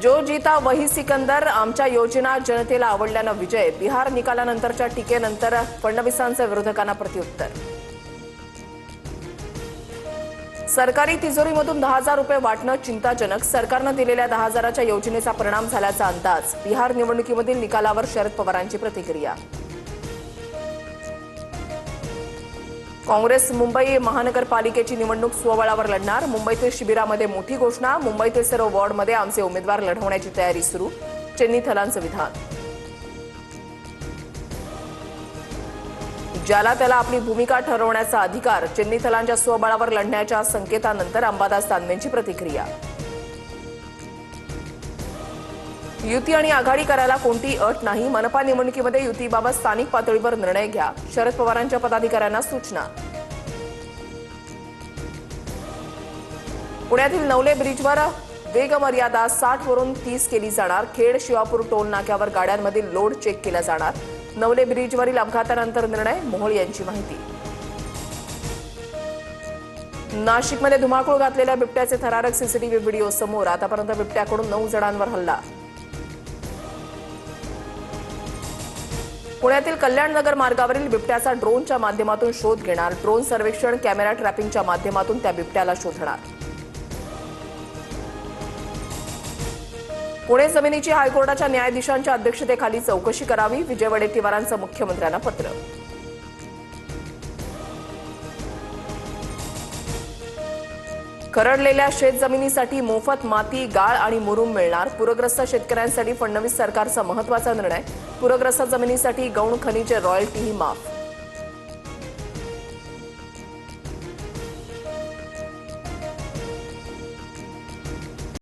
जो जीता वही सिकंदर, आमच्या योजना जनतेला आवडल्यानं विजय. बिहार निकालानंतरच्या टीकेनंतर फडणवीसांचं विरोधकांना प्रत्युत्तर. सरकारी तिजोरीमधून 10,000 रुपये वाटणं चिंताजनक. सरकारनं दिलेल्या 10,000च्या योजनेचा परिणाम झाल्याचा अंदाज. बिहार निवडणुकीमधील निकालावर शरद पवारांची प्रतिक्रिया. काँग्रेस मुंबई महानगरपालिकेची निवडणूक स्वबळावर लढणार. मुंबईतील शिबिरामध्ये मोठी घोषणा. मुंबईतील सर्व वॉर्डमध्ये आमचे उमेदवार लढवण्याची तयारी सुरू. चेन्नीथलांचं विधान. ज्याला त्याला आपली भूमिका ठरवण्याचा अधिकार. चेन्नीथलांच्या स्वबळावर लढण्याच्या संकेतानंतर अंबादास दानवेंची प्रतिक्रिया. युती आणि आघाडी करायला कोणती अट नाही. मनपा निवडणुकीमध्ये युतीबाबत स्थानिक पातळीवर निर्णय घ्या. शरद पवारांच्या पदाधिकाऱ्यांना सूचना. पुण्यातील नवले ब्रिजवर वेगमर्यादा 60 वरून 30 केली जाणार. खेड शिवापूर टोल नाक्यावर गाड्यांमधील लोड चेक केला जाणार. नवले ब्रिजवरील अपघातानंतर निर्णय. मोहोळ यांची माहिती. नाशिकमध्ये धुमाकूळ घातलेल्या बिबट्याचे थरारक सीसीटीव्ही व्हिडिओ समोर. आतापर्यंत बिबट्याकडून 9 जणांवर हल्ला. पुण्यातील कल्याणनगर मार्गावरील बिबट्याचा ड्रोनच्या माध्यमातून शोध घेणार. ड्रोन सर्वेक्षण, कॅमेरा ट्रॅपिंगच्या माध्यमातून त्या बिबट्याला शोधणार. पुणे जमिनीची हायकोर्टाच्या न्यायाधीशांच्या अध्यक्षतेखाली चौकशी करावी. विजय वडेट्टीवारांचं मुख्यमंत्र्यांना पत्र. खरडलेल्या शेतजमिनीसाठी मोफत माती, गाळ आणि मुरुम मिळणार. पूरग्रस्त शेतकऱ्यांसाठी फडणवीस सरकारचा महत्त्वाचा निर्णय. पूरग्रस्त जमिनीसाठी गौण खनिज रॉयल्टीही माफ.